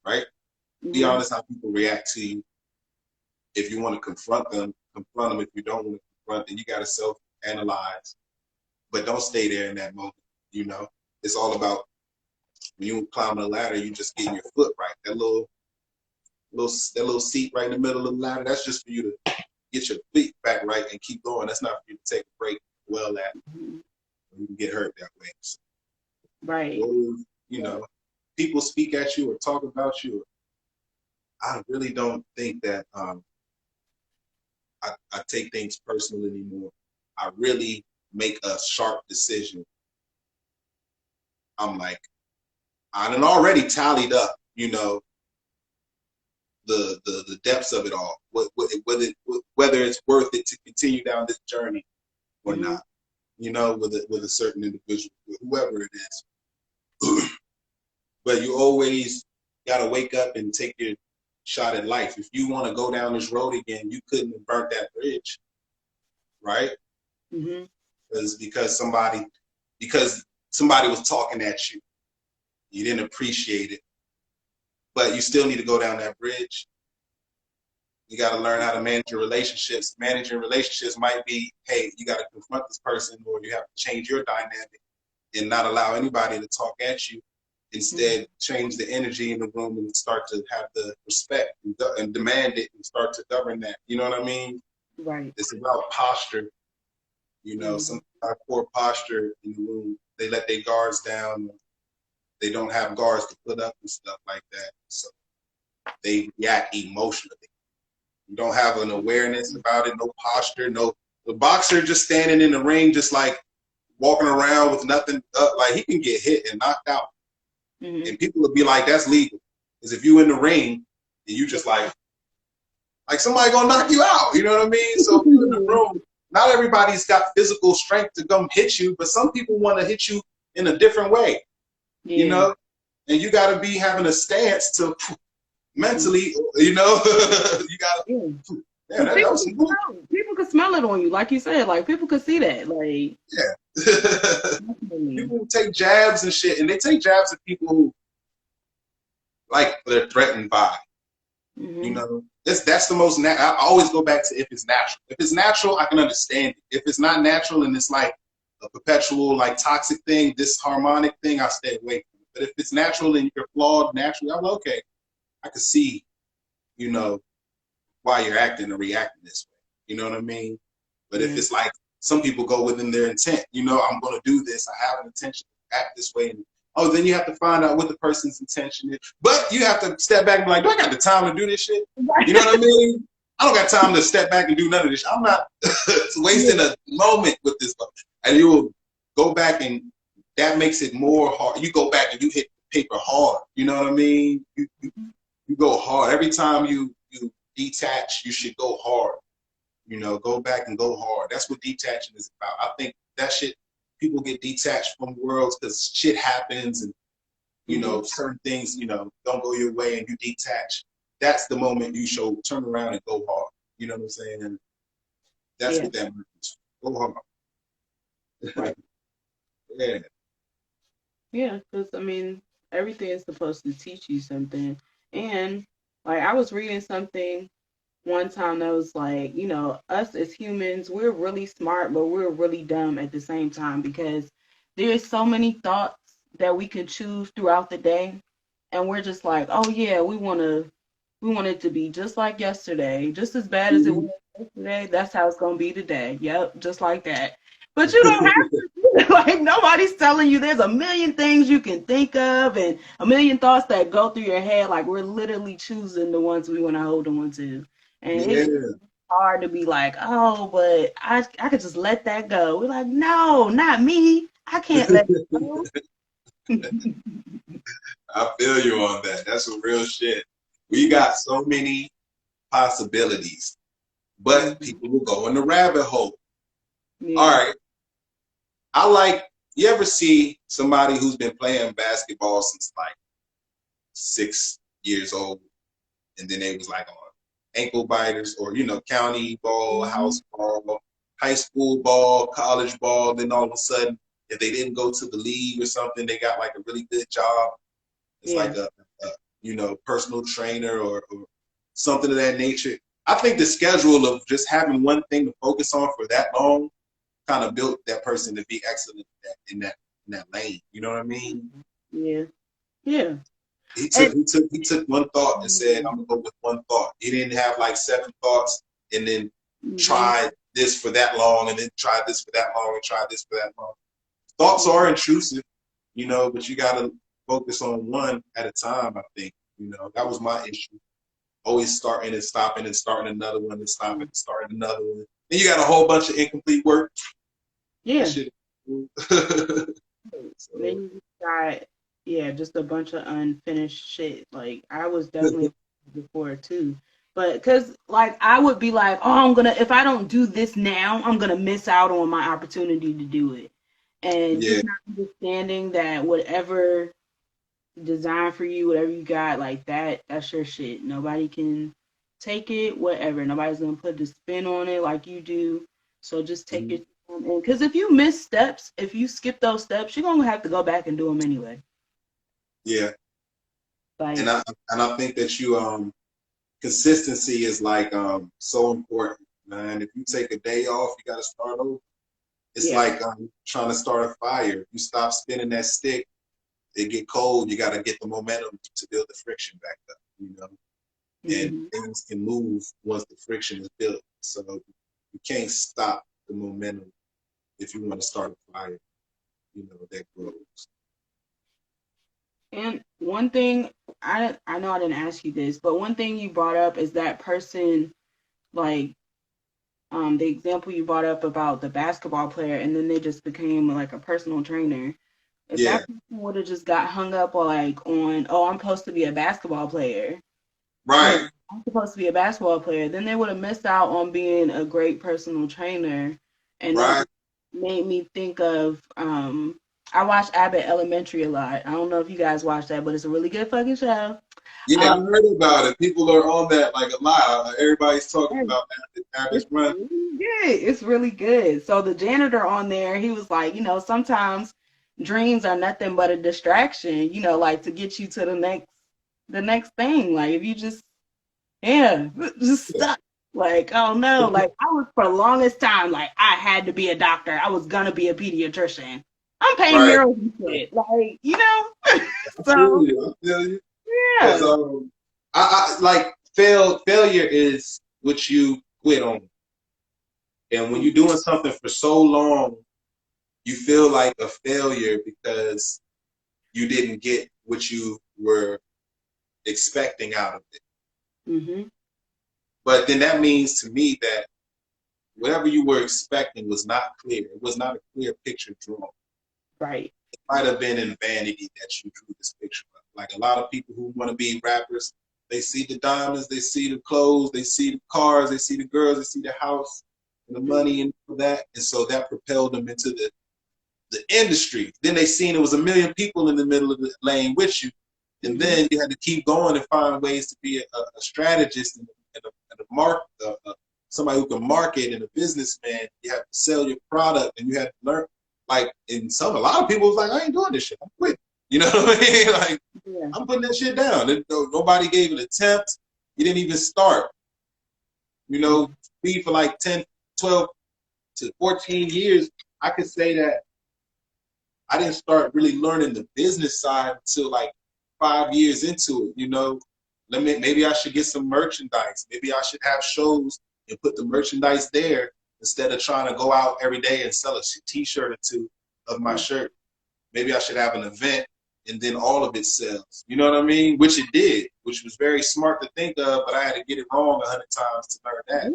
right? Be honest how people react to you. If you want to confront them. If you don't want to confront, then you got to self-analyze. But don't stay there in that moment. You know, it's all about when you climb a ladder, you just getting your foot right. That little seat right in the middle of the ladder. That's just for you to get your feet back right and keep going. That's not for you to take a break well at. You can get hurt that way. So, right. You know, people speak at you or talk about you. I really don't think that I take things personal anymore. I really make a sharp decision. I'm like, I done already tallied up, you know, the depths of it all, whether it's worth it to continue down this journey or not, you know, with a certain individual, whoever it is. But you always got to wake up and take your shot at life. If you want to go down this road again, you couldn't have burnt that bridge, right? Because somebody was talking at you. You didn't appreciate it. But you still need to go down that bridge. You got to learn how to manage your relationships. Managing relationships might be, hey, you got to confront this person, or you have to change your dynamic and not allow anybody to talk at you. Instead, change the energy in the room and start to have the respect and demand it and start to govern that. You know what I mean? Right. It's about posture. You know, some poor posture in the room, they let their guards down. They don't have guards to put up and stuff like that. So they react emotionally. You don't have an awareness about it, no posture, the boxer just standing in the ring, just like walking around with nothing up, like he can get hit and knocked out. And people would be like, that's legal. Because if you in the ring and you just like somebody gonna knock you out, you know what I mean? So if you're in the room, not everybody's got physical strength to come hit you, but some people want to hit you in a different way, you know? And you got to be having a stance to mentally, you know, you got to. Yeah, people could smell it on you, like you said. Like people could see that. Like people take jabs and shit, and they take jabs at people who like they're threatened by. You know, that's the most. I always go back to if it's natural. If it's natural, I can understand it. If it's not natural and it's like a perpetual like toxic thing, disharmonic thing, I stay away from it. But if it's natural and you're flawed naturally, I'm okay. I can see, you know, why you're acting or reacting this way. You know what I mean? But if it's like some people go within their intent, you know, I'm going to do this. I have an intention to act this way. And, then you have to find out what the person's intention is. But you have to step back and be like, do I got the time to do this shit? You know what I mean? I don't got time to step back and do none of this. I'm not wasting a moment with this. And you will go back, and that makes it more hard. You go back and you hit paper hard. You know what I mean? You go hard. Every time you detach, you should go hard. You know, go back and go hard. That's what detaching is about. I think that shit, people get detached from worlds because shit happens, and you know, certain things, you know, don't go your way and you detach. That's the moment you should turn around and go hard. You know what I'm saying? And that's Yeah. what that means. Go hard. Right. Yeah. Yeah, because I mean, everything is supposed to teach you something. And like I was reading something one time that was like, us as humans, we're really smart, but we're really dumb at the same time because there's so many thoughts that we can choose throughout the day. And we're just like, oh yeah, we want it to be just like yesterday, just as bad as it Mhm. was yesterday. That's how it's gonna be today. Yep, just like that. But you don't have to. Like nobody's telling you. There's a million things you can think of, and a million thoughts that go through your head. Like we're literally choosing the ones we want to hold on to, and it's Yeah. hard to be like, oh, but I could just let that go. We're like, no, not me. I can't let it go. I feel you on that. That's some real shit. We got so many possibilities, but Mhm. people will go in the rabbit hole. All Yeah. right. You ever see somebody who's been playing basketball since like 6 years old, and then they was like on ankle biters, or, you know, county ball, Mhm. house ball, high school ball, college ball. Then all of a sudden, if they didn't go to the league or something, they got like a really good job. It's Yeah. like a you know, personal trainer, or something of that nature. I think the schedule of just having one thing to focus on for that long kind of built that person to be excellent in that lane. You know what I mean? Yeah. Yeah. He took And he took he took one thought and said, "I'm gonna go with one thought." He didn't have like seven thoughts and then mhm. try this for that long, and then try this for that long, and try this for that long. Thoughts Yeah. are intrusive, you know, but you gotta focus on one at a time. I think, you know, that was my issue. Always starting and stopping and starting another one and stopping and starting another one. Then you got a whole bunch of incomplete work. That Yeah. shit. Then So you got, yeah, just a bunch of unfinished shit. Like I was definitely before too. But because like I would be like, oh, if I don't do this now, I'm gonna miss out on my opportunity to do it. And yeah, just not understanding that whatever designed for you, whatever you got, like that's your shit. Nobody can take it, whatever. Nobody's gonna put the spin on it like you do. So just take mhm, your time. And because if you miss steps, if you skip those steps, you're gonna have to go back and do them anyway. yeah. And Like, I think that you consistency is like so important, man. If you take a day off, you got to start over. It's yeah. like trying to start a fire. If you stop spinning that stick, it get cold. You got to get the momentum to build the friction back up, you know. And Hmm. things can move once the friction is built. So you can't stop the momentum if you want to start a fire, you know, that grows. And one thing I know I didn't ask you this, but one thing you brought up is that person like the example you brought up about the basketball player and then they just became like a personal trainer. If Yeah, that person would have just got hung up or like on, oh, I'm supposed to be a basketball player. right, I'm supposed to be a basketball player, then they would have missed out on being a great personal trainer. And that right. just made me think of I watched Abbott Elementary a lot. I don't know if you guys watch that, but it's a really good fucking show. Yeah, Um, I heard about it. People are on that like a lot. Everybody's talking about Abbott's It's run. really good. It's really good. So the janitor on there, he was like, sometimes dreams are nothing but a distraction, like to get you to the next thing. Like if you just stuck. Like, oh no, like I was for the longest time, like I had to be a doctor. I was gonna be a pediatrician. I'm paying Right. mirrors and shit. Like, I feel so you. I feel you. Because yeah. I like failure is what you quit on. And when you're doing something for so long, you feel like a failure because you didn't get what you were expecting out of it. Hmm. But then that means to me that whatever you were expecting was not clear. It was not a clear picture drawn. Right. It might have been in vanity that you drew this picture of. Like a lot of people who want to be rappers, they see the diamonds, they see the clothes, they see the cars, they see the girls, they see the house and the money and all that. And so that propelled them into the industry. Then they seen it was a million people in the middle of the lane with you. And then you had to keep going and find ways to be a strategist and somebody who can market and a businessman. You have to sell your product and you have to learn. Like a lot of people was like, I ain't doing this shit. I'm quitting. You know what I mean? Like, I'm putting that shit down. Nobody gave an attempt. You didn't even start. You know, be for like 10, 12 to 14 years. I could say that I didn't start really learning the business side until like 5 years into it. You know, maybe I should get some merchandise. Maybe I should have shows and put the merchandise there instead of trying to go out every day and sell a t-shirt or two of my shirt. Maybe I should have an event and then all of it sells. You know what I mean? Which it did, which was very smart to think of, but I had to get it wrong 100 times to learn that.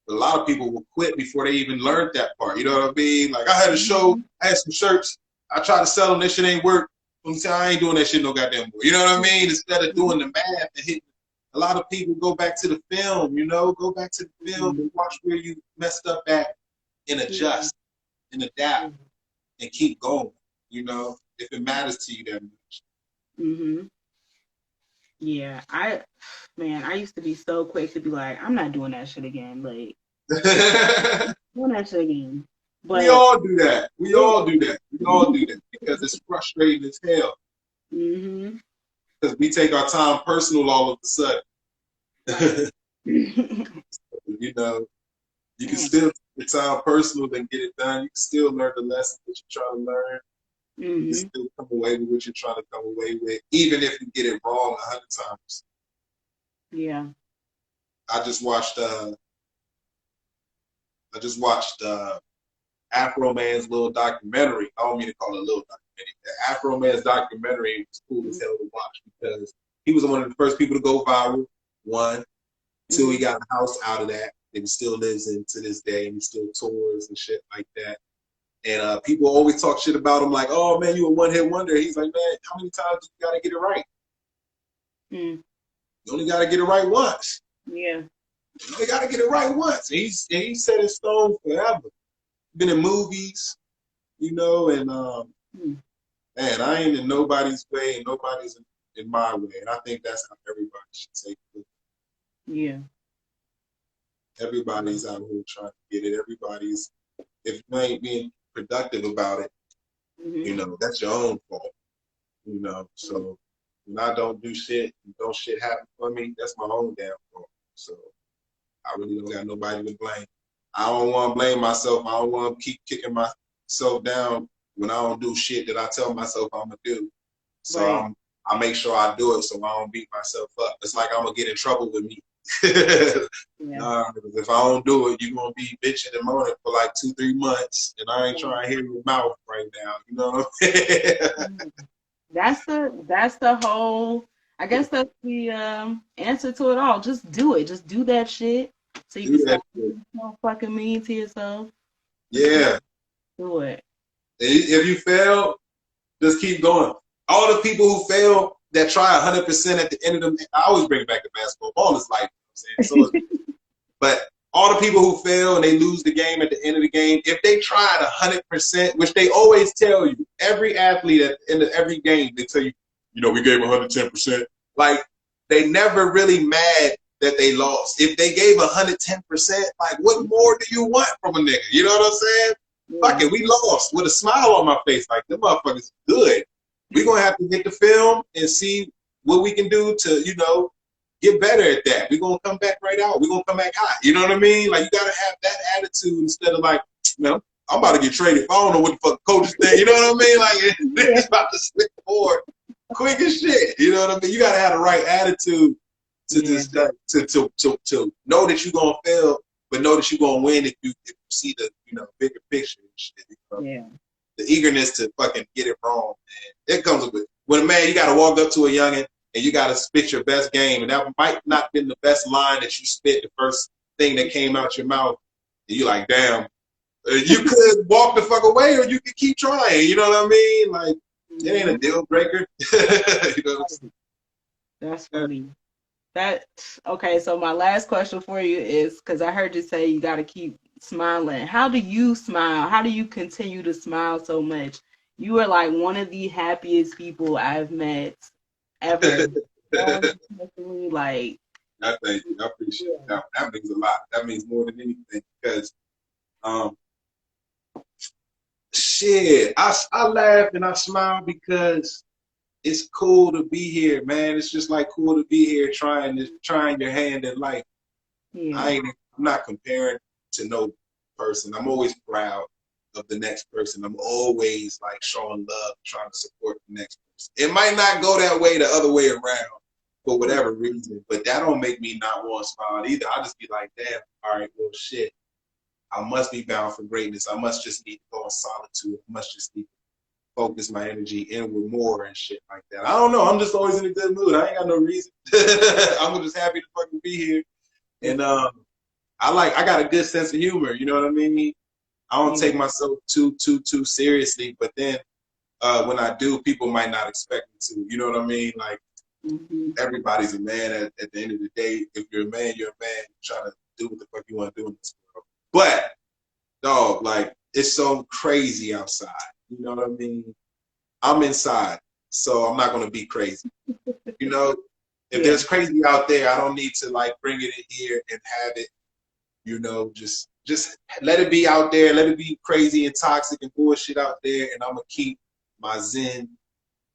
But a lot of people will quit before they even learned that part. You know what I mean? Like I had a show, I had some shirts, I tried to sell them, that shit ain't work. I'm saying I ain't doing that shit no goddamn more. You know what I mean? Instead of doing the math and hitting, a lot of people go back to the film, you know, go back to the film and watch where you messed up at and adjust and adapt and keep going, you know, if it matters to you that much. Yeah, I used to be so quick to be like, I'm not doing that shit again. Like, doing that shit again. But we all do that. We all do that. We all do that because it's frustrating as hell. Because we take our time personal all of a sudden. You know, you can still take your time personal and get it done. You can still learn the lesson that you're trying to learn. You can still come away with what you're trying to come away with, even if you get it wrong 100 times. Yeah. I just watched Afro Man's little documentary. I don't mean to call it a little documentary. The Afro Man's documentary was cool as hell to watch because he was one of the first people to go viral. 1, 2, he got a house out of that. And he still lives in to this day, and he still tours and shit like that. And people always talk shit about him, like, "Oh man, you a one-hit wonder." He's like, "Man, how many times you gotta get it right? You only gotta get it right once. Yeah, you only gotta get it right once." And he's set in stone forever. Been in movies, you know, and man, I ain't in nobody's way, and nobody's in my way, and I think that's how everybody should take it. Yeah, everybody's out here trying to get it. Everybody's, if you ain't being productive about it, you know, that's your own fault. You know, so when I don't do shit, don't shit happen for me, that's my own damn fault. So I really don't got nobody to blame. I don't want to blame myself. I don't want to keep kicking myself down when I don't do shit that I tell myself I'm gonna do. So I make sure I do it so I don't beat myself up. It's like I'm gonna get in trouble with me. Nah, because if I don't do it, you're gonna be bitching and moaning for like 2-3 months, and I ain't trying to hear your mouth right now. You know what I'm saying? That's the whole. I guess that's the answer to it all. Just do it. Just do that shit so you can stop being so fucking mean to yourself. Yeah. Do it. If you fail, just keep going. All the people who fail that try 100% at the end of them, I always bring it back to basketball. Ball is life. You know what I'm saying? But all the people who fail and they lose the game at the end of the game, if they tried 100%, which they always tell you, every athlete at the end of every game, they tell you, you know, we gave 110%. Like, they never really mad that they lost. If they gave 110%, like, what more do you want from a nigga? You know what I'm saying? Fuck it, we lost with a smile on my face. Like, them motherfuckers good. We're going to have to get the film and see what we can do to, you know, get better at that. We're going to come back right out. We're going to come back hot. You know what I mean? Like, you got to have that attitude instead of like, you know, I'm about to get traded. I don't know what the fuck coach is saying. You know what I mean? Like, it's about to slip forward quick as shit. You know what I mean? You got to have the right attitude to just to know that you're going to fail, but know that you're going to win if you see the, you know, bigger picture and shit. You know? Yeah. The eagerness to fucking get it wrong, man. That comes with when a man, you got to walk up to a youngin and you got to spit your best game, and that might not have been the best line that you spit the first thing that came out your mouth, and you're like, damn, you could walk the fuck away, or you could keep trying. You know what I mean? Like, it ain't a deal breaker. You know what I'm saying? That's funny. That okay, so my last question for you is because I heard you say you got to keep smiling. How do you smile? How do you continue to smile so much? You are like one of the happiest people I've met ever. Like, I thank you. I appreciate it. That means a lot. That means more than anything because, um, shit, I laugh and I smile because it's cool to be here, man. It's just like cool to be here trying your hand in life. yeah, I'm not comparing to no person. I'm always proud of the next person. I'm always like showing love, trying to support the next person. It might not go that way the other way around for whatever reason, but that don't make me not want to smile either. I'll just be like, damn, all right, well, shit. I must be bound for greatness. I must just need to go in solitude. I must just need to focus my energy inward more and shit like that. I don't know. I'm just always in a good mood. I ain't got no reason. I'm just happy to fucking be here. And I got a good sense of humor. You know what I mean? I don't take myself too seriously. But then when I do, people might not expect me to. You know what I mean? Like everybody's a man at the end of the day. If you're a man, you're a man. You're trying to do what the fuck you want to do in this world. But dog, like it's so crazy outside. You know what I mean? I'm inside, so I'm not gonna be crazy. You know, if there's crazy out there, I don't need to like bring it in here and have it. You know, just let it be out there. Let it be crazy and toxic and bullshit out there, and I'm gonna keep my zen.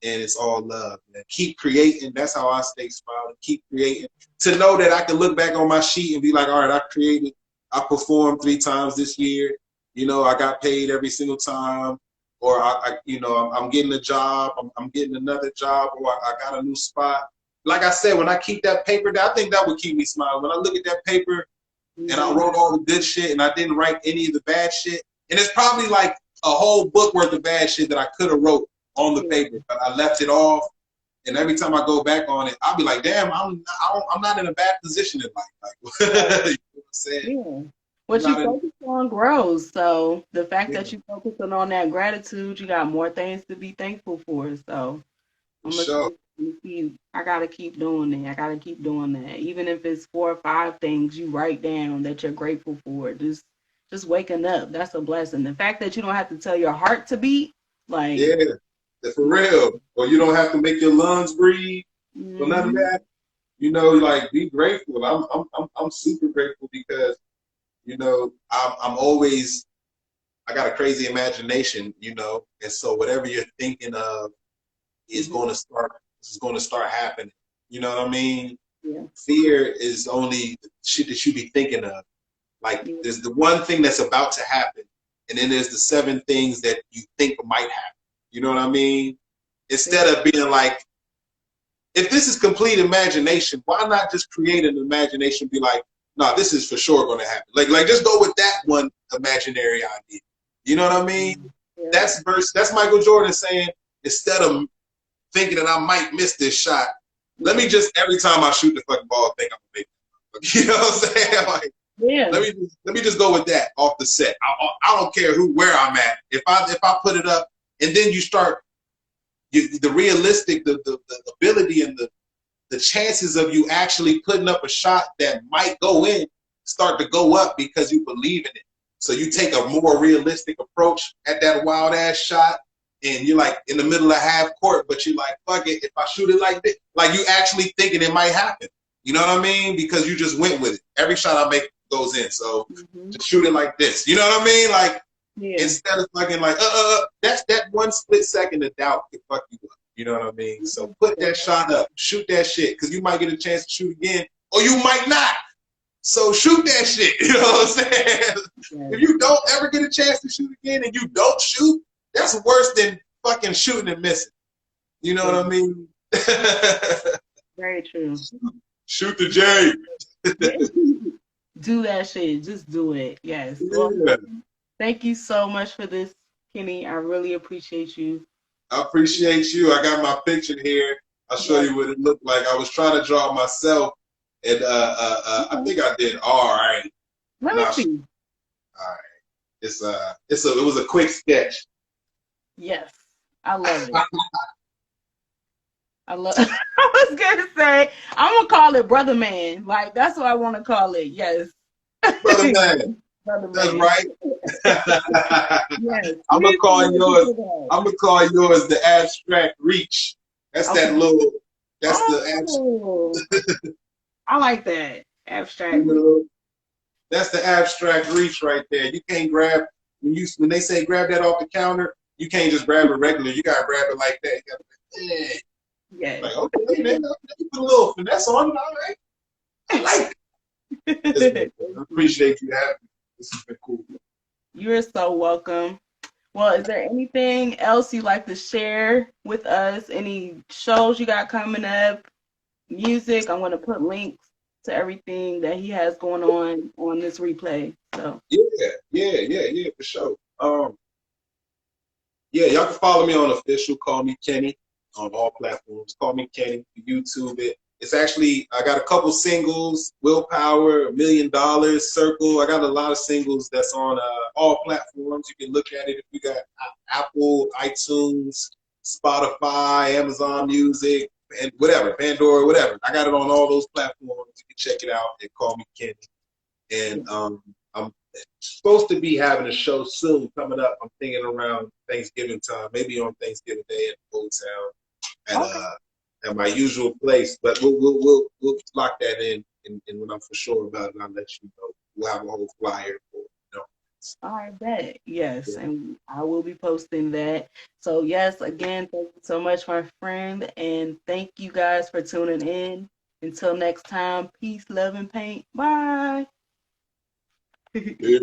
And it's all love, man. Keep creating. That's how I stay smiling. Keep creating. To know that I can look back on my sheet and be like, all right, I created. I performed 3 times this year. You know, I got paid every single time. Or I'm getting a job. I'm getting another job. Or I got a new spot. Like I said, when I keep that paper, I think that would keep me smiling. When I look at that paper and I wrote all the good shit and I didn't write any of the bad shit, and it's probably like a whole book worth of bad shit that I could have wrote on the paper, but I left it off. And every time I go back on it, I'll be like, damn, I'm not in a bad position in life. Like, you know what I'm saying? yeah. What you focus on grows. So the fact that you focusing on that gratitude, you got more things to be thankful for. So For I'm gonna sure. see. I gotta keep doing that. I gotta keep doing that. Even if it's 4 or 5 things you write down that you're grateful for. Just waking up. That's a blessing. The fact that you don't have to tell your heart to beat, like Yeah, for real. Or you don't have to make your lungs breathe. So none of that. You know, like be grateful. I'm super grateful because you know I'm always I got a crazy imagination. You know, and so whatever you're thinking of is going to start happening. You know what I mean? Yeah. Fear is only shit that you be thinking of. Like there's the one thing that's about to happen, and then there's the 7 things that you think might happen. You know what I mean? Instead of being like, if this is complete imagination, why not just create an imagination? Be like, no, this is for sure going to happen. Like just go with that one imaginary idea. You know what I mean? Yeah. That's Michael Jordan saying, instead of thinking that I might miss this shot, let me just every time I shoot the fucking ball, think I'm gonna make it. You know what I'm saying? Like, let me just go with that off the set. I don't care where I'm at. If I put it up, and then you start the realistic, the ability and the chances of you actually putting up a shot that might go in start to go up because you believe in it. So you take a more realistic approach at that wild ass shot, and you're like in the middle of half court, but you're like, fuck it, if I shoot it like this, like you actually thinking it might happen. You know what I mean? Because you just went with it. Every shot I make goes in, so just shoot it like this. You know what I mean? Like instead of fucking like, that's that one split second of doubt can fuck you up. You know what I mean? So put that shot up, shoot that shit, because you might get a chance to shoot again, or you might not. So shoot that shit. You know what I'm saying? If you don't ever get a chance to shoot again and you don't shoot, that's worse than fucking shooting and missing. You know what I mean? Very true. Shoot the J. Do that shit. Just do it. Yes. Yeah. Well, thank you so much for this, Kenny. I really appreciate you. I appreciate you. I got my picture here. I'll show Yes. you what it looked like. I was trying to draw myself, and I Okay. think I did all right. Let me Not sure. see. All right. It was a quick sketch. Yes. I love it. I love I was gonna say I'm gonna call it Brother Man. Like that's what I wanna call it. Yes. Brother man, Brother that's Man. right. Yes. I'm gonna Please call submit yours. to that. I'm gonna call yours the abstract reach. That's that Okay. little. That's the Oh, I like that. Abstract. abstract. That's the abstract reach right there. You can't grab when they say grab that off the counter. You can't just grab it regular. You gotta grab it like that. You gotta, yeah. Yes. Like okay, then you put a little finesse on it. All right, I like it. It's been cool. I appreciate you having me. This has been cool. You're so welcome. Well, is there anything else you'd like to share with us? Any shows you got coming up? Music? I'm going to put links to everything that he has going on this replay. So, Yeah, for sure. Yeah, y'all can follow me on official Call Me Kenny on all platforms. Call Me Kenny, YouTube it. It's actually I got a couple singles, Willpower, $1,000,000, Circle. I got a lot of singles that's on all platforms. You can look at it if you got Apple, iTunes, Spotify, Amazon Music, and whatever, Pandora, whatever. I got it on all those platforms. You can check it out and Call Me Kenny. And I'm supposed to be having a show soon coming up. I'm thinking around Thanksgiving time, maybe on Thanksgiving Day at Old Town okay. at my usual place. But we'll lock that in, and when I'm for sure about it, I'll let you know. We'll have a whole flyer for it. I bet. Yes. Yeah. And I will be posting that. So, yes, again, thank you so much, my friend. And thank you guys for tuning in. Until next time, peace, love, and paint. Bye. Yeah.